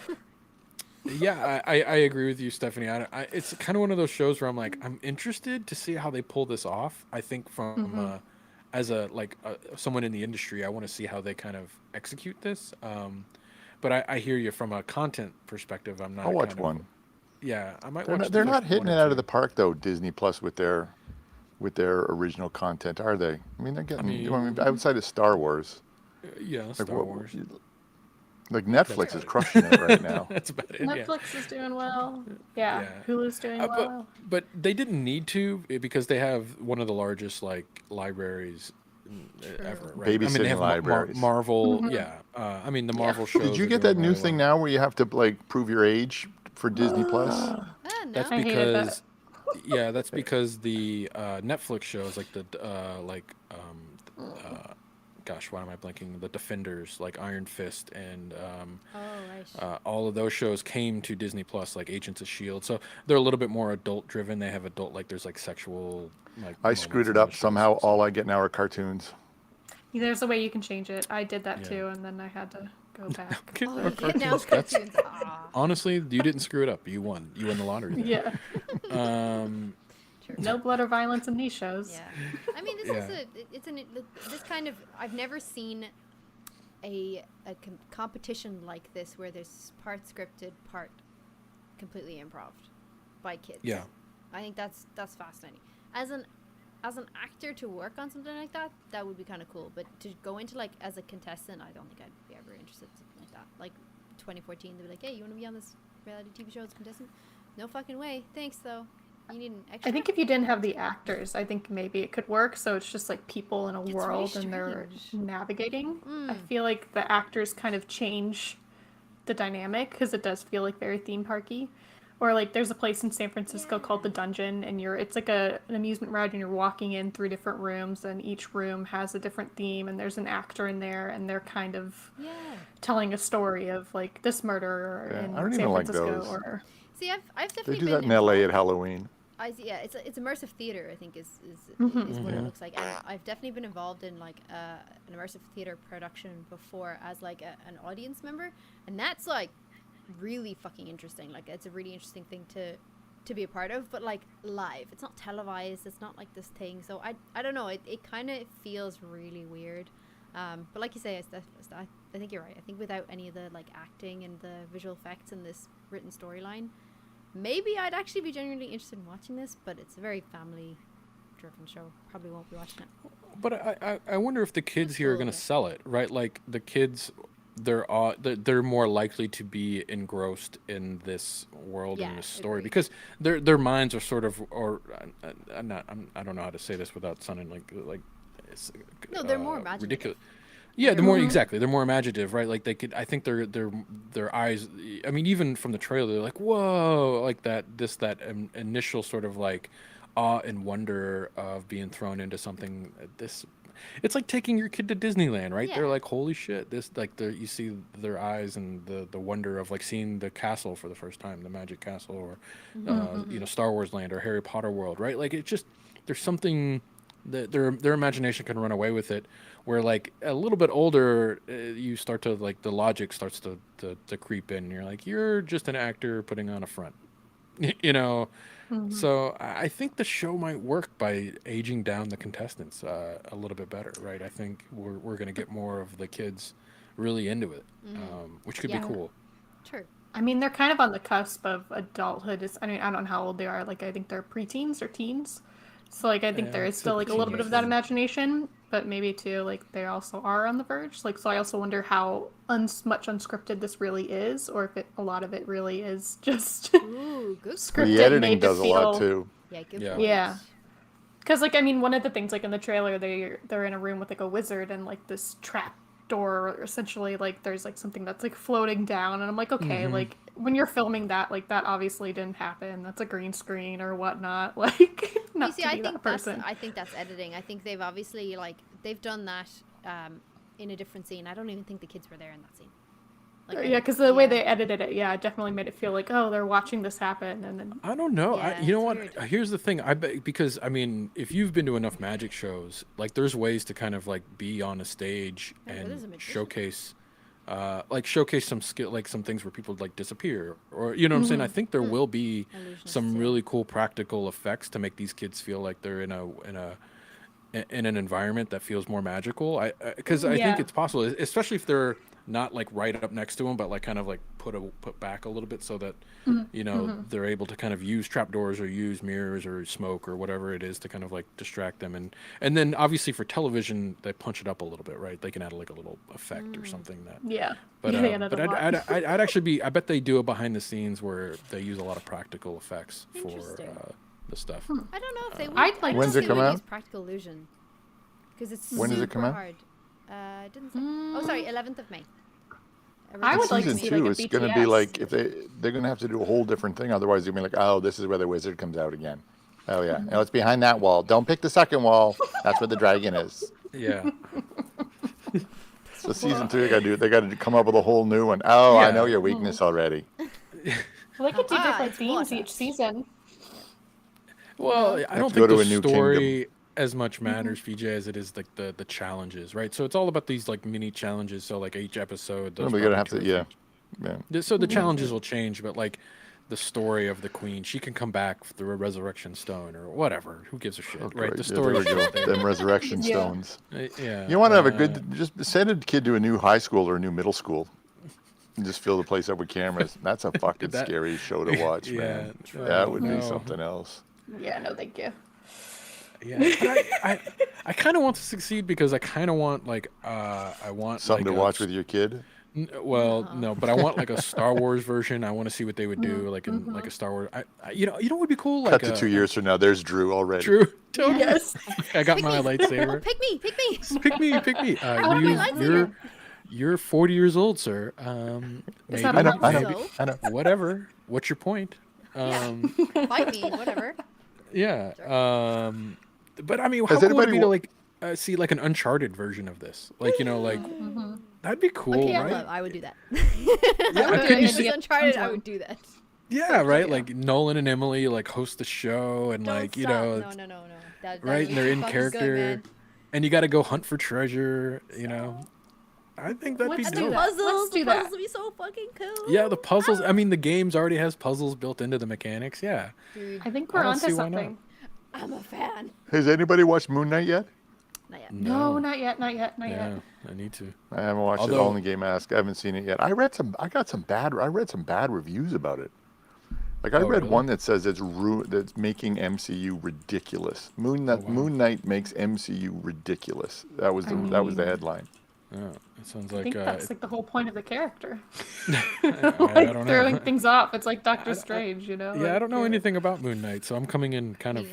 Yeah, I agree with you, Stephanie. It's kind of one of those shows where I'm like, I'm interested to see how they pull this off. I think from as someone in the industry, I want to see how they kind of execute this. But I hear you from a content perspective. I'm not. I'll watch one. Yeah, I might. They're not hitting it out of the park though, Disney Plus with their original content, are they? I mean, they're getting. Outside of Star Wars. Yeah, Star Wars. Like Netflix is crushing it right now. That's about it. Netflix is doing well. Yeah. Hulu's doing well. But they didn't need to, because they have one of the largest like libraries ever. Right? Babysitting they have libraries. Marvel. Yeah. I mean, the Marvel shows. Did you are get that doing new really thing well. now where you have to like prove your age for Disney Plus? That's I hated that. because that's because the Netflix shows like gosh, why am I blanking? The Defenders, like Iron Fist, and all of those shows came to Disney Plus, like Agents of S.H.I.E.L.D. So they're a little bit more adult driven. They have adult, like there's like sexual. Like I screwed it up somehow. All I get now are cartoons. There's a way you can change it. I did that too, and then I had to go back. Now it's cartoons. Honestly, you didn't screw it up. You won. You won the lottery. There. Yeah. No blood or violence in these shows. Yeah. I mean, this kind of, I've never seen a competition like this where there's part scripted, part completely improv by kids. Yeah. I think that's fascinating. As an actor to work on something like that would be kind of cool. But to go into like as a contestant, I don't think I'd be ever interested in something like that. Like 2014, they'd be like, hey, you want to be on this reality TV show as a contestant? No fucking way. Thanks, though. You need an extra. I think if you didn't have the actors, I think maybe it could work. So it's just like people in a That's world very and they're strange. navigating. I feel like the actors kind of change the dynamic because it does feel like very theme parky. Or like there's a place in San Francisco called the Dungeon, and it's like an amusement ride, and you're walking in through different rooms, and each room has a different theme, and there's an actor in there, and they're kind of telling a story of like this murder in I don't San even like Francisco. those. Or See, I've They definitely do been that in LA at involved- Halloween. it's immersive theater. I think is what it looks like. And I've definitely been involved in like an immersive theater production before as like an audience member, and that's like really fucking interesting. Like it's a really interesting thing to be a part of, but like live. It's not televised. It's not like this thing. So I don't know. It kind of feels really weird. But like you say, I think you're right. I think without any of the like acting and the visual effects and this written storyline, maybe I'd actually be genuinely interested in watching this, but it's a very family-driven show. Probably won't be watching it. But I wonder if the kids here are going to sell it, right? Like the kids, they're more likely to be engrossed in this world and this story because their minds are sort of, or I don't know how to say this without sounding like it's, no, they're more imaginative. Ridiculous. Yeah, they're more exactly. They're more imaginative, right? Like they could. I think their eyes. I mean, even from the trailer, they're like, "Whoa!" Like that initial sort of like awe and wonder of being thrown into something. It's like taking your kid to Disneyland, right? Yeah. They're like, "Holy shit!" You see their eyes and the wonder of like seeing the castle for the first time, the Magic Castle, or Star Wars Land or Harry Potter World, right? Like it's just there's something that their imagination can run away with it. Where like a little bit older, you start to like the logic starts to creep in. And you're like, you're just an actor putting on a front, So I think the show might work by aging down the contestants a little bit better, right? I think we're gonna get more of the kids really into it, which could be cool. True. I mean, they're kind of on the cusp of adulthood. I mean, I don't know how old they are. Like, I think they're preteens or teens. So, like, I think there is still, like, a little bit of that imagination, but maybe, too, like, they also are on the verge. Like, so I also wonder how much unscripted this really is, or if a lot of it really is just Ooh, good scripted. The editing made to does a lot, too. Yeah, good Yeah. point. Yeah. Because, like, I mean, one of the things, like, in the trailer, they're in a room with, like, a wizard and, like, this trap door, essentially, like, there's, like, something that's, like, floating down, and I'm like, okay, like, when you're filming that, like, that obviously didn't happen. That's a green screen or whatnot. Like, not You see, to be I think that person. I think that's editing. I think they've obviously like they've done that in a different scene. I don't even think the kids were there in that scene. Like, Yeah, because the way they edited it, it definitely made it feel like, oh, they're watching this happen, and then I don't know. Yeah, You know it's what? weird. Here's the thing. I bet because I mean, if you've been to enough magic shows, like there's ways to kind of like be on a stage Yeah, but there's a and magician. showcase some skill, like some things where people like disappear, or you know what I'm saying. I think there will be some Illusionist, really cool practical effects to make these kids feel like they're in an environment that feels more magical. I think it's possible, especially if they're not like right up next to them, but like kind of like put back a little bit so that they're able to kind of use trapdoors or use mirrors or smoke or whatever it is to kind of like distract them. And then obviously for television they punch it up a little bit, right? They can add like a little effect or something that. But they added a lot. I'd actually I bet they do it behind the scenes where they use a lot of practical effects for Interesting. the stuff. I don't know if they would. I'd I like don't When's know it if they come would out? use practical illusion because it's When does it super come out? hard. It didn't say. Oh, sorry, 11th of May. I would like to Season see, 2 like, a is going to be BTS. like if they're going to have to do a whole different thing. Otherwise, they're going to be like, oh, this is where the wizard comes out again. Oh yeah, no, it's behind that wall. Don't pick the second wall. That's where the dragon is. Yeah. So season 3, they got to come up with a whole new one. Oh, I know your weakness already. Well, they could do different it's themes water. each season. Well, I don't to go think to the a new story as much matters, PJ, as it is like the challenges, right? So it's all about these like mini challenges. So like each episode, Well, those we got to have probably to, two or yeah. three- So the challenges will change, but like the story of the queen, she can come back through a resurrection stone or whatever. Who gives a shit, right? Great. The Yeah, story. there we go. Them resurrection stones. Yeah. You want to have a good, just send a kid to a new high school or a new middle school. And just fill the place up with cameras. That's a fucking That- scary show to watch, man. Yeah. That would No. be something else. Yeah, no, thank you. Yeah, but I kind of want to succeed because I kind of want like I want Something like to watch with your kid. Well, no, but I want like a Star Wars version. I want to see what they would do, like in like a Star Wars. You know what would be cool? Like Cut to 2 years from now. There's Drew already. Drew. Totally. Yes. I got my lightsaber. Pick me. Pick me. You're 40 years old, sir. Maybe. I know. Whatever. What's your point? Fight me, whatever. Yeah. But I mean, how cool would it be to like see like an Uncharted version of this? Like, you know, like that'd be cool, Okay, right? I would do that. Yeah, If it's Uncharted, I would do that. Yeah, right. Like Nolan and Emily like host the show, and Don't like you stop. know, No. That right? would And they're be in fucking character, good, man. and you got to go hunt for treasure. You know, I think that'd be Let's dope. do that. Puzzles, Let's do the that. puzzles would be so fucking cool. Yeah, the puzzles. I mean, the games already has puzzles built into the mechanics. Yeah. Dude, I think I we're don't onto see why not. something. I'm a fan. Has anybody watched Moon Knight yet? Not yet. No, not yet. Yeah, yet. I need to. I haven't watched it. Although- Only Game Ask. I haven't seen it yet. I read some bad reviews about it. Like I Oh, read really? one that says that's making MCU ridiculous. Moon Knight makes MCU ridiculous. That was the headline. Oh, it sounds I like think that's like the whole point of the character. I Like don't throwing know. things off. It's like Doctor Strange, you know? Yeah, I like, don't know anything about Moon Knight, so I'm coming in kind Me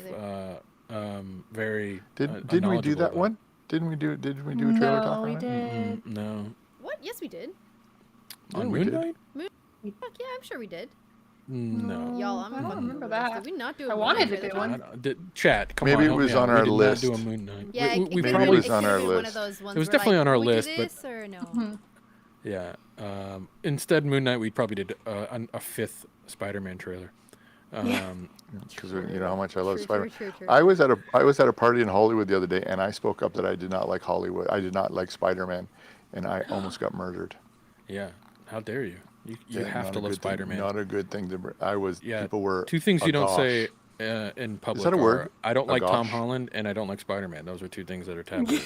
of very. Didn't we do knowledgeable that about one? Didn't we do a trailer talk No, on we it? did. No. What? Yes, we did. Yeah, On we Moon did. Knight? Fuck yeah, I'm sure we did. No. Y'all, I'm I don't fucking remember Google this. that. Did we not do I a wanted Moon to Knight do trailer one. talk? Chat, come Maybe on, it help me was out. on We our did not list. do a Moon Knight. Yeah, we it could've probably been- was on could've our been one of list. those ones It was where, definitely like, on our can we do list, but- this or no? Yeah. Instead, Moon Knight, we probably did a fifth Spider-Man trailer. Because you know how much I love True, Spider-Man. true. I was at a party in Hollywood the other day, and I spoke up that I did not like Hollywood. I did not like Spider-Man, and I almost got murdered. Yeah. How dare you? You Yeah, have not to a love good thing- Spider-Man. Not a good thing to. I was. Yeah. People were. Two things you don't agosh. say in public that a are, word? I don't like Tom Agosh? Holland, and I don't like Spider-Man. Those are two things that are taboo.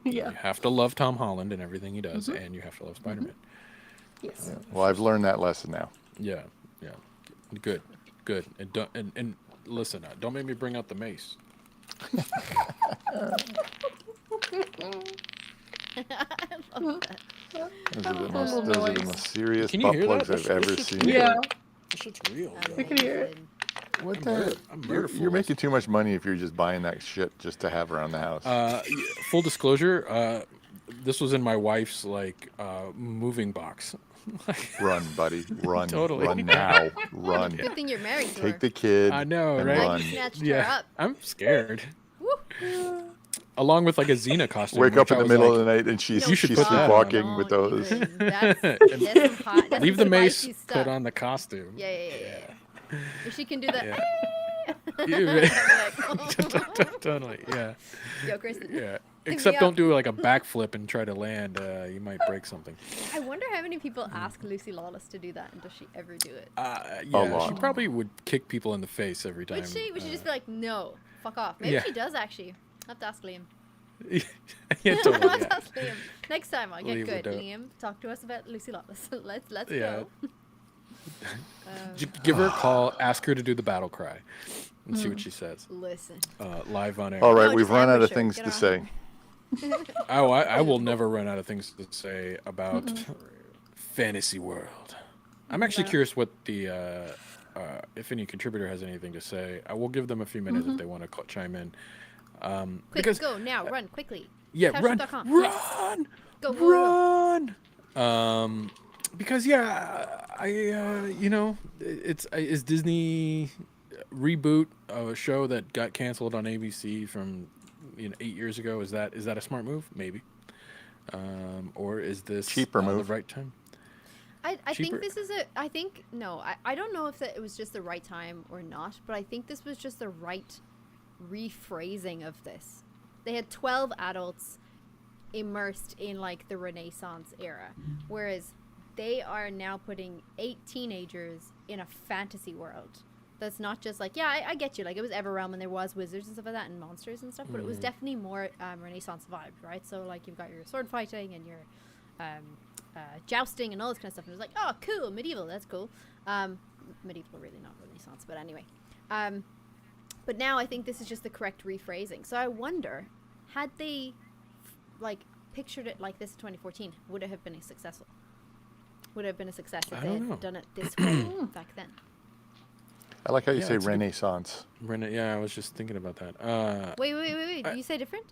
Yeah. You have to love Tom Holland and everything he does, and you have to love Spider-Man. Yes. Well, I've learned that lesson now. Yeah. Good. And don't and listen, don't make me bring out the mace. I love that. Those are the most serious Can you butt hear plugs that? I've ever seen. Yeah. That shit's real. I can hear it. What I'm the? murderful. You're making too much money if you're just buying that shit just to have around the house. Full disclosure, this was in my wife's moving box. Run, buddy. Run. Totally. Run now. Run. Good thing you're married to her. Take the kid. I know, and right? Run. You snatched her Yeah, up. I'm scared. Woo. Along with like a Xena costume. Wake up which in I the was middle like, of the night and she's You should she's put that on. sleepwalking with Don't those. even. That's some hot. That's Leave the some mace, spicy put stuff. on the costume. Yeah. If she can do that. Yeah. I'm Totally, yeah. like, Yo, Kristen. Yeah. me Except up. don't do like a backflip and try to land. You might break something. I wonder how many people ask Lucy Lawless to do that, and does she ever do it? A Yeah, she lot. probably would kick people in the face every time. Would she? Would she just be like, no, fuck off? Maybe yeah. she does actually. I'll have to ask Liam. Yeah, I'll totally. have to Yeah. ask Liam. Next time I'll get Liam would good. do it. Liam, talk to us about Lucy Lawless. Let's Yeah. go. Give her a call. Ask her to do the battle cry, and see Hmm. what she says. Listen. Live on air. All right, No, we've just run out of amateur. things Get to on. say. Oh, I will never run out of things to say about fantasy world. I'm actually curious what the if any contributor has anything to say. I will give them a few minutes if they want to chime in. Quick, because go now. Run quickly. yeah, run, CouchSoup.com. run, Go, go, run. Because yeah, I you know, it's is Disney reboot of a show that got canceled on ABC from 8 years ago. Is that a smart move? Maybe. Or is this Cheaper move. the right time? I Cheaper. think this is I don't know if it was just the right time or not, but I think this was just the right rephrasing of this. They had 12 adults immersed in like the Renaissance era, whereas they are now putting 8 teenagers in a fantasy world. That's not just like, yeah, I get you. Like, it was Everrealm and there was wizards and stuff like that and monsters and stuff, but it was definitely more Renaissance vibe, right? So, like, you've got your sword fighting and your jousting and all this kind of stuff. And it was like, oh, cool, medieval, that's cool. Medieval, really not Renaissance, but anyway. But now I think this is just the correct rephrasing. So I wonder, had they, like, pictured it like this in 2014, would it have been successful? would have been a success if I they don't know. had done it this way back then. I like how you Yeah, say it's a good- Renaissance. Yeah, I was just thinking about that. Wait. Did you say different?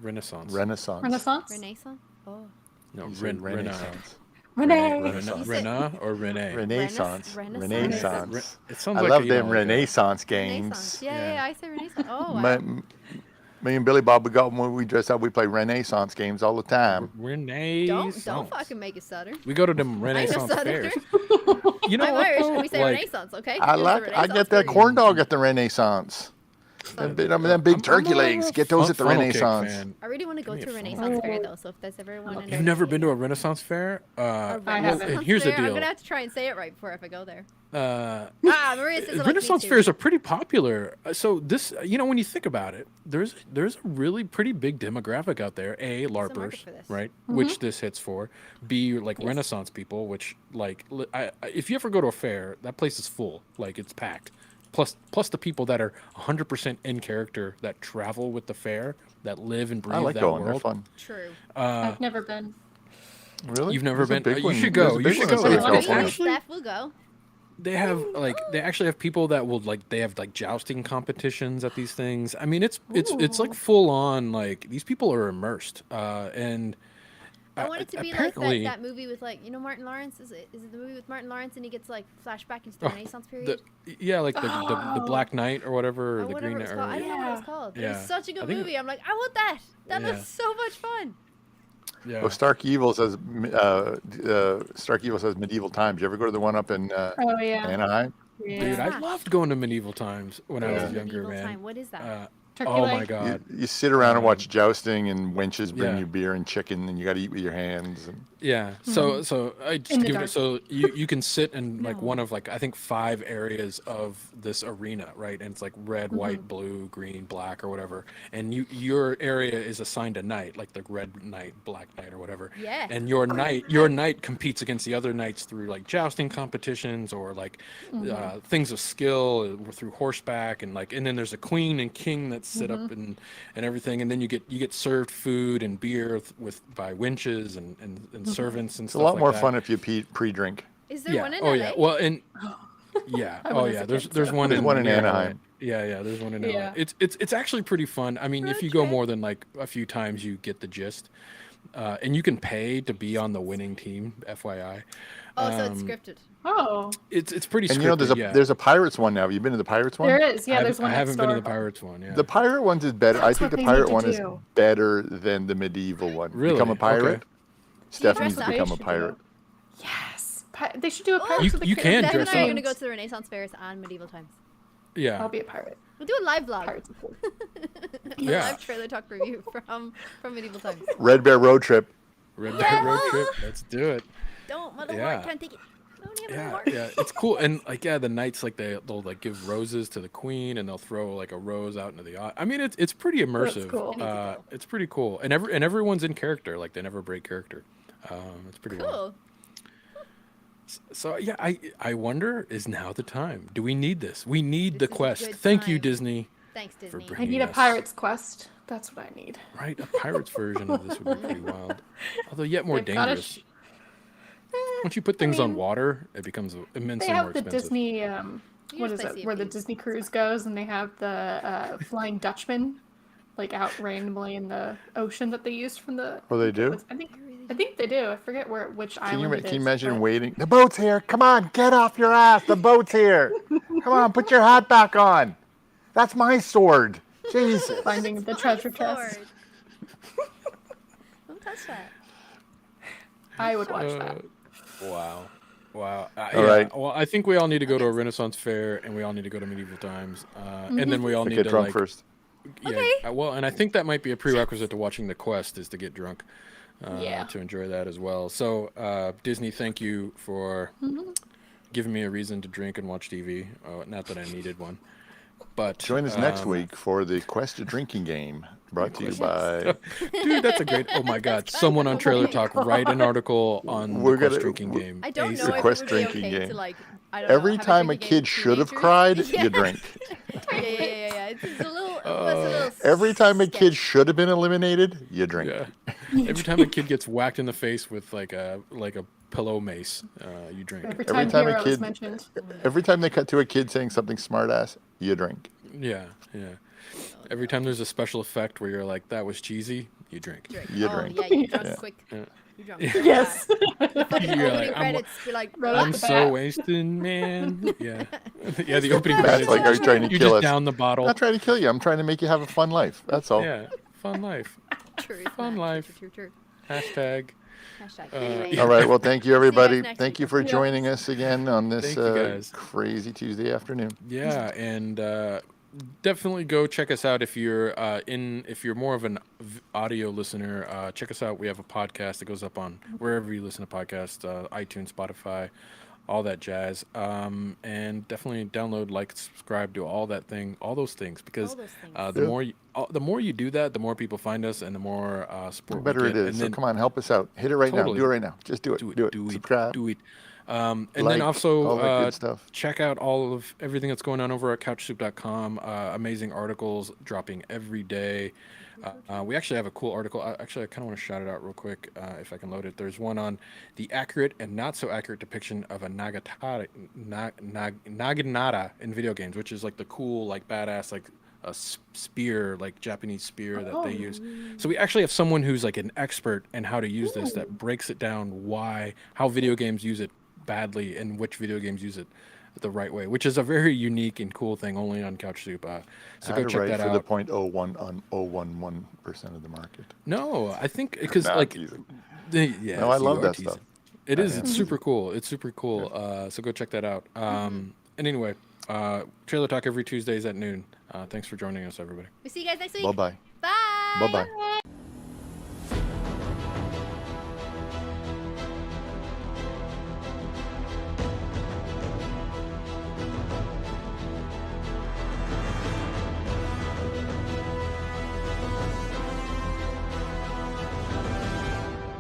Renaissance. Renaissance. Renaissance? Renaissance? Oh. No, You said Rena. Renaissance. Renee. Renaissance. Rena or Renee? Renaissance. Renaissance? Renaissance. It sounds I like love you know, them like a- Renaissance Renaissance. games. Yeah, I say Renaissance. Oh, wow. Me and Billy Bob, when we dress up, we play Renaissance games all the time. Renaissance. Don't fucking make it stutter. We go to them I ain't no Renaissance stutter. fairs. You know I'm what? Irish though? and we say Like, Renaissance, okay? I There's a get Renaissance that fair. corn dog at the Renaissance. Them big turkey I'm a legs. Get those at the funnel cake Renaissance. fan. I really want to go Give to a me a Renaissance fair though, so if there's ever one in You've never been to a Renaissance fair? a I Renaissance haven't. Here's the fair? I'm deal. gonna have to try and say it right before if I go there. Maria says it like Renaissance me too. fairs are pretty popular. So this, when you think about it, there's a really pretty big demographic out there. A, market LARPers, for this. right? Which this hits for. B, like Renaissance people, which if you ever go to a fair, that place is full. Like it's packed. Plus the people that are 100% in character that travel with the fair, that live and breathe I like that going. They're world. fun. True. I've never been. Really? You've never There's a been? big You one. should There's go. a You big should one in go. Southern They California. actually- Steph will go. They have they actually have people that will they have jousting competitions at these things. I mean it's like full on, like these people are immersed and I want it to be like that movie with Martin Lawrence. Is it the movie with Martin Lawrence and he gets flashback into the Renaissance period? the Black Knight or whatever, or Or the whatever Green it's Knight. called. I don't know what Yeah. it's called. But Yeah. it's such a I good think movie. I'm like, I want that. That Yeah. was so much fun. Yeah. Well, Stark Evil says Medieval Times. You ever go to the one up in Oh, yeah. Anaheim? Yeah. Dude, I loved going to Medieval Times when I was younger, Medieval man. time. What is that? Turkey Oh leg? my god. You sit around and watch jousting, and wenches bring Yeah. you beer and chicken, and you got to eat with your hands. And Yeah. So I just In the give it. dark. So you can sit in one of I think 5 areas of this arena, right? And it's like red, white, blue, green, black, or whatever. And your area is assigned a knight, like the red knight, black knight, or whatever. Yeah. And your knight competes against the other knights through jousting competitions or things of skill through horseback and then there's a queen and king that sit up and everything, and then you get served food and beer by winches and servants and it's a stuff lot like more that. fun if you pre-drink. Is there Yeah. one in Oh LA? yeah. Well, and yeah. Oh went as yeah. a There's kid, there's so- one There's in one in near LA. Anaheim. Yeah. There's one in LA. Yeah. It's actually pretty fun. I mean, if you go more than a few times, you get the gist. And you can pay to be on the winning team. FYI. Oh, so it's scripted. Oh, It's pretty And scripted. there's a Pirates one now. Have you been to the Pirates one? there is. Yeah, there's one I next haven't been to door. the Pirates one. Yeah. The pirate one's is better. That's I think what the they pirate need to one is do. better than the medieval one. Really? Become a pirate. Okay. Steph dress needs to up? become They a should pirate. Yes. They should do a Pirates of the you can Steph dress and I are up. going to go to the Renaissance fairs and medieval times. Yeah. I'll be a pirate. We'll do a live vlog. Pirates of Cool. Yeah. Live trailer talk review from medieval times. Red Bear Road Trip. Red Dead Road Trip. Let's do it. Don't, mother Yeah. can't take it. Don't even Yeah, more. yeah, it's cool. And the knights they'll give roses to the queen, and they'll throw a rose out into the. I mean, it's pretty immersive. cool. It's pretty cool, and everyone's in character. They never break character. It's pretty wild. Cool. So yeah, I wonder, is now the time? Do we need this? We need This the is a quest. good Thank you, time. Thanks Thanks, Disney. for I bringing need a us- Pirate's Quest. That's what I need. Right, a pirate's version of this would be pretty wild. Although yet more They've gotta dangerous. Once you put things on water, it becomes immensely They more have the expensive. Disney, what just is play it, Sea of where the Thieves. Disney cruise goes, and they have the Flying Dutchman, out randomly in the ocean that they used from the. Oh, they do? I think they do. I forget which island it Can you is, imagine but- waiting? The boat's here. Come on, get off your ass. The boat's here. Come on, put your hat back on. That's my sword. Jesus. Finding the treasure chest. Sword. Don't touch that. I would watch that. Wow. Wow. All right. Well, I think we all need to go to a Renaissance fair, and we all need to go to medieval times, and then we all need Get to drunk first. Yeah. Okay. Well, and I think that might be a prerequisite to watching the quest is to get drunk, Yeah. to enjoy that as well. So Disney, thank you for giving me a reason to drink and watch TV. Not that I needed one, but Join us next week for the Quest Drinking Game, brought to you by. Dude, that's a great. Oh my God! Someone on Trailer Talk write an article on We're the quest gonna- drinking game. I don't ASAP. know if it Quest would be drinking okay game. to I don't know, Every have time a drinking game kid with should have teenagers. cried, Yeah. you drink. Yeah. It's a little. It's a little Every time a kid should have been eliminated, you drink. Yeah. Every time a kid gets whacked in the face with like a pillow mace, you drink. Every time a kid is mentioned. Every time they cut to a kid saying something smart ass, you drink. Yeah. Every time there's a special effect where you're like, that was cheesy, you drink. You drink. Yeah, you drunk quick. Yeah. You drunk Yes. You're like, I'm so wasted, man. Yeah. Yeah, the opening credits. Like, are you trying to you kill just us? down the bottle. I'm not trying to kill you. I'm trying to make you have a fun life. That's all. Yeah, fun life. True. Fun life. True. Hashtag. Anyway. All right. Well, thank you, everybody. next Thank week. you for joining us again on this Thank you, guys. crazy Tuesday afternoon. Yeah, and definitely go check us out if you're more of an audio listener. Check us out. We have a podcast that goes up on wherever you listen to podcasts, iTunes, Spotify, all that jazz. And definitely download, like, subscribe, do all those things, because the more you do that, the more people find us, and the more support. The better we it get. is. And so then, come on, help us out. Hit it right now. Do it right now. Just do it. Do it. Subscribe. Do it. And Like, then also all that good stuff. check out all of everything that's going on over at CouchSoup.com. Amazing articles dropping every day. We actually have a cool article. I kind of want to shout it out real quick if I can load it. There's one on the accurate and not so accurate depiction of a naginata in video games, which is like the cool, like badass, like a spear, like Japanese spear that they use. So we actually have someone who's like an expert in how to use this, that breaks it down, how video games use it badly and which video games use it the right way, which is a very unique and cool thing only on CouchSoup. So go check that out. For the 0.011% of the market. No, I think because Nah, like, teasing. yeah, No, I so love you are that teasing. stuff. It is. It's super cool. It's super cool. So go check that out. And anyway, Trailer Talk every Tuesdays at noon. Thanks for joining us, everybody. We'll see you guys next week. Bye-bye. Bye. Bye-bye.